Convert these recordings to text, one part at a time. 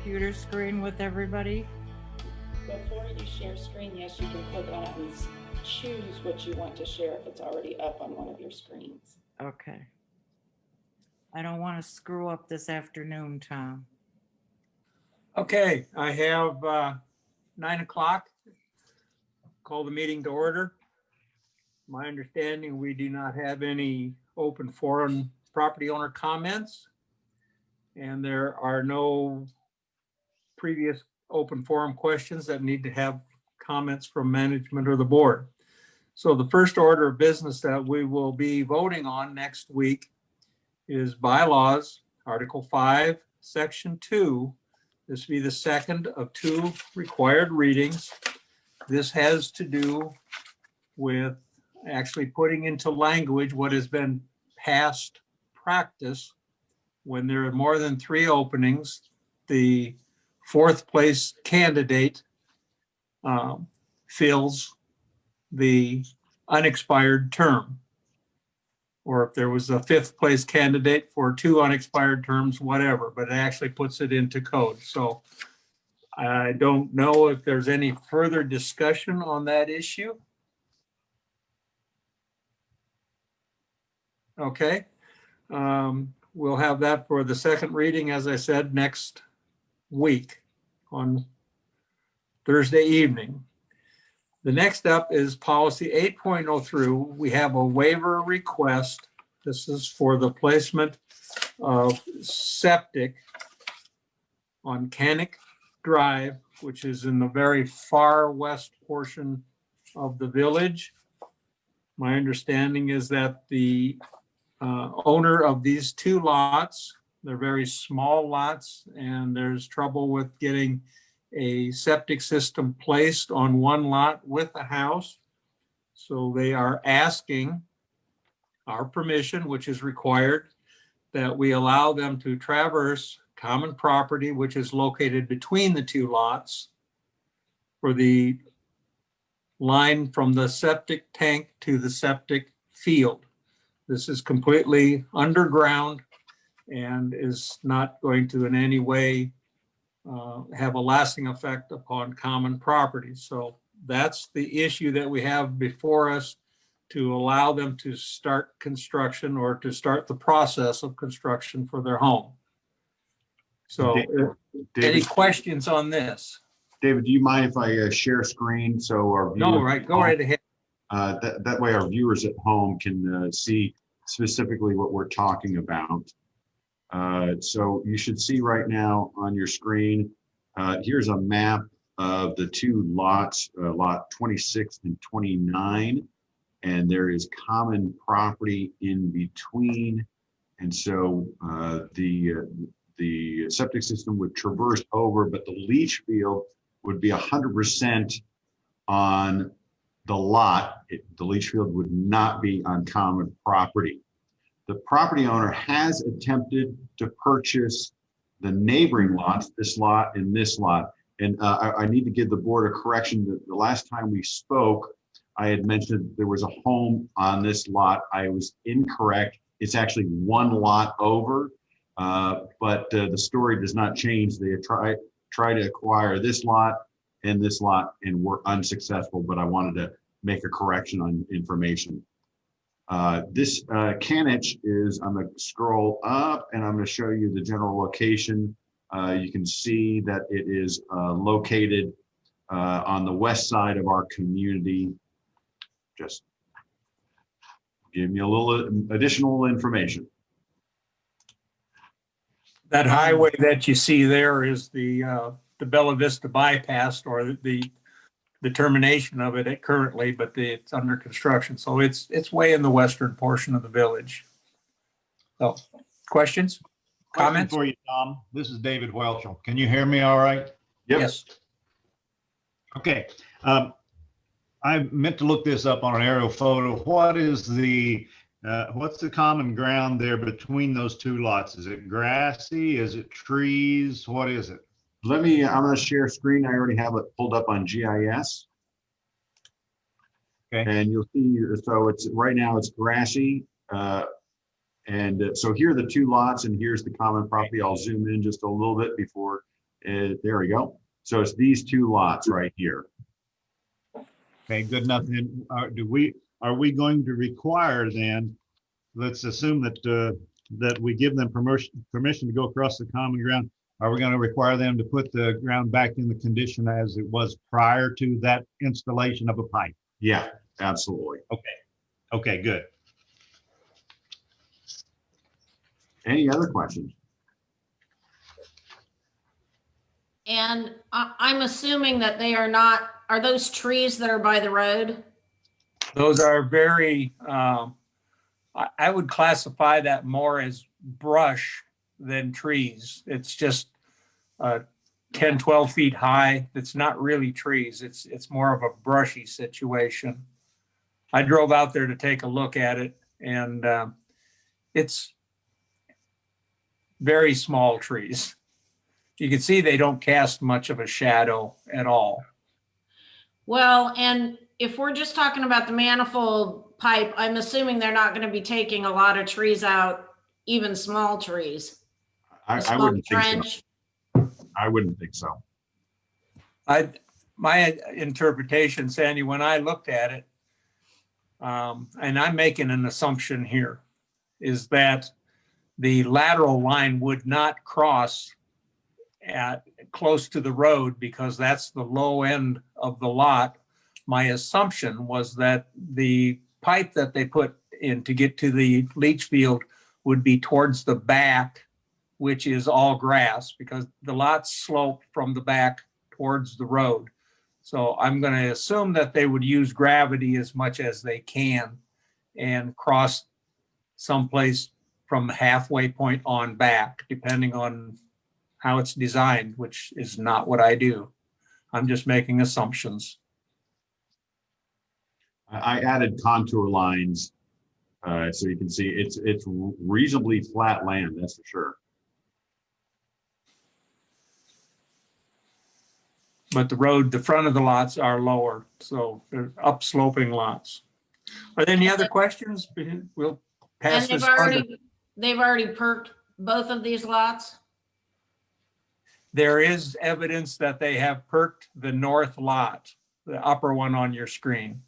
Computer screen with everybody? Before you share screen, yes, you can click on it and choose what you want to share if it's already up on one of your screens. Okay. I don't want to screw up this afternoon, Tom. Okay, I have 9 o'clock. Call the meeting to order. My understanding, we do not have any open forum property owner comments. And there are no previous open forum questions that need to have comments from management or the board. So the first order of business that we will be voting on next week is bylaws, Article 5, Section 2. This will be the second of 2 required readings. This has to do with actually putting into language what has been past practice. When there are more than 3 openings, the 4th place candidate fills the unexpired term. Or if there was a 5th place candidate for 2 unexpired terms, whatever, but it actually puts it into code. So I don't know if there's any further discussion on that issue. Okay. We'll have that for the second reading, as I said, next week on Thursday evening. The next up is policy 8.03. We have a waiver request. This is for the placement of septic on Canic Drive, which is in the very far west portion of the village. My understanding is that the owner of these 2 lots, they're very small lots, and there's trouble with getting a septic system placed on one lot with a house. So they are asking our permission, which is required, that we allow them to traverse common property, which is located between the 2 lots, for the line from the septic tank to the septic field. This is completely underground and is not going to in any way have a lasting effect upon common property. So that's the issue that we have before us, to allow them to start construction or to start the process of construction for their home. So any David, questions on this? David, do you mind if I share screen so our No, viewers, right, go right ahead. that way our viewers at home can see specifically what we're talking about. So you should see right now on your screen, here's a map of the two lots, lot 26 and 29, and there is common property in between. And so the septic system would traverse over, but the leach field would be 100% on the lot. The leach field would not be on common property. The property owner has attempted to purchase the neighboring lots, this lot and this lot. And I need to give the board a correction that the last time we spoke, I had mentioned there was a home on this lot. I was incorrect. It's actually one lot over, but the story does not change. They try to acquire this lot and were unsuccessful, but I wanted to make a correction on information. This Canich is, I'm going to scroll up and I'm going to show you the general location. You can see that it is located on the west side of our community. Just give me a little additional information. That highway that you see there is the Bella Vista bypass, or the termination of it currently, but it's under construction. So it's way in the western portion of the village. So, questions, Question comments? for you, Tom. This is David Welchel. Can you hear me all right? Yep. Yes. Okay. I meant to look this up on an aerial photo. What is what's the common ground there between those two lots? Is it grassy? Is it trees? What is it? I'm going to share screen. I already have it pulled up on GIS. Okay. And you'll see, so right now it's grassy. And so here are the two lots and here's the common property. I'll zoom in just a little bit before, there we go. So it's these two lots right here. Okay, good enough. Then are we going to require then, let's assume that we give them permission to go across the common ground. Are we going to require them to put the ground back in the condition as it was prior to that installation of a pipe? Yeah, absolutely. Okay, good. Any other questions? And I'm assuming that they are not, are those trees that are by the road? Those are very, I would classify that more as brush than trees. It's just 10, 12 feet high. It's not really trees. It's more of a brushy situation. I drove out there to take a look at it, and it's very small trees. You can see they don't cast much of a shadow at all. Well, and if we're just talking about the manifold pipe, I'm assuming they're not going to be taking a lot of trees out, even small trees. I Small wouldn't think so. trench. I wouldn't think so. My interpretation, Sandy, when I looked at it, and I'm making an assumption here, is that the lateral line would not cross at close to the road because that's the low end of the lot. My assumption was that the pipe that they put in to get to the leach field would be towards the back, which is all grass, because the lots slope from the back towards the road. So I'm going to assume that they would use gravity as much as they can and cross someplace from halfway point on back, depending on how it's designed, which is not what I do. I'm just making assumptions. I added contour lines so you can see it's reasonably flat land, that's for sure. But the front of the lots are lower, so they're upsloping lots. Are there any other questions? We'll pass And this. they've already perked both of these lots? there is evidence that they have perked the north lot, the upper one on your screen.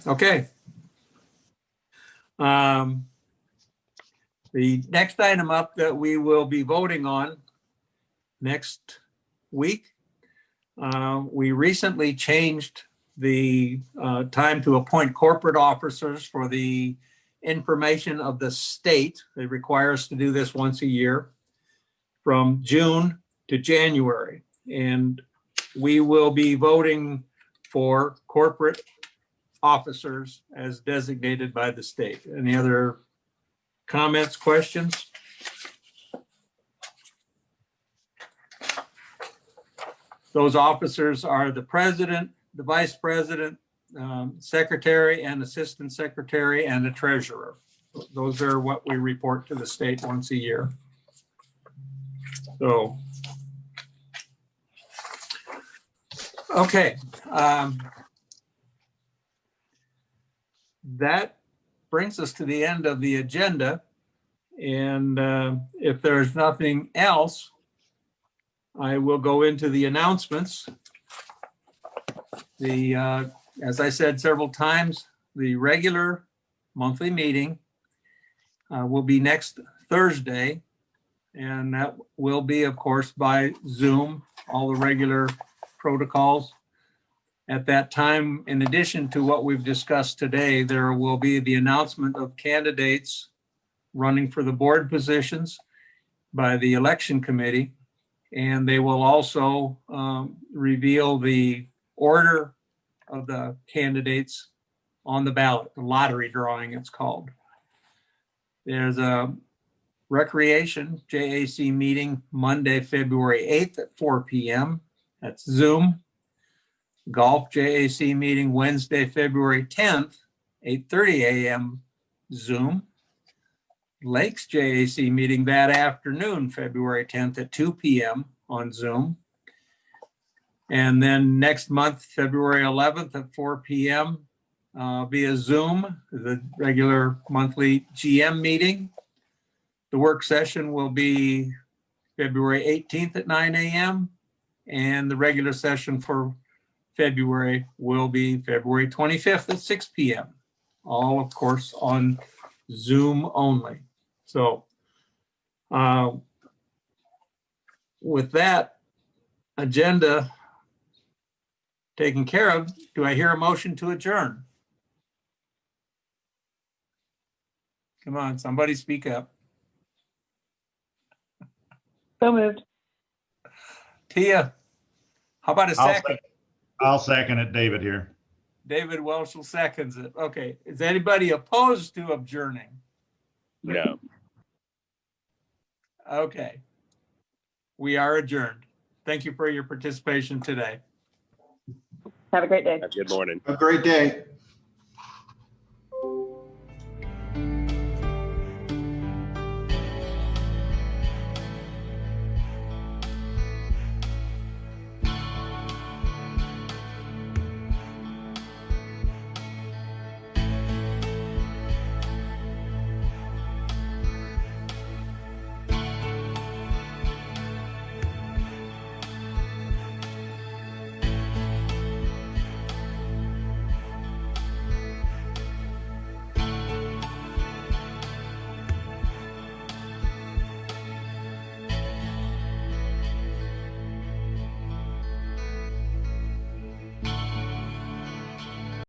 Okay. The next item up that we will be voting on next week, we recently changed the time to appoint corporate officers for the information of the state. They require us to do this once a year from June to January. And we will be voting for corporate officers as designated by the state. Any other comments, questions? Those officers are the president, the vice president, secretary and assistant secretary, and the treasurer. Those are what we report to the state once a year. So, okay. That brings us to the end of the agenda. And if there's nothing else, I will go into the announcements. As I said several times, the regular monthly meeting will be next Thursday. And that will be, of course, by Zoom, all the regular protocols. At that time, in addition to what we've discussed today, there will be the announcement of candidates running for the board positions by the election committee. And they will also reveal the order of the candidates on the ballot, the lottery drawing it's called. There's a recreation JAC meeting Monday, February 8th at 4 p.m. That's Zoom. Golf JAC meeting Wednesday, February 10th, 8:30 a.m. Zoom. Lakes JAC meeting that afternoon, February 10th at 2 p.m. on Zoom. And then next month, February 11th at 4 p.m. Via Zoom, the regular monthly GM meeting. The work session will be February 18th at 9 a.m. And the regular session for February will be February 25th at 6 p.m. All, of course, on Zoom only. So with that agenda taken care of, do I hear a motion to adjourn? Come on, somebody speak up. So moved. Tia, how about a second? I'll second it, David here. David Welshel seconds it. Okay, is anybody opposed to adjourning? No. Okay. We are adjourned. Thank you for your participation today. Have a great day. Have a good morning. A great day.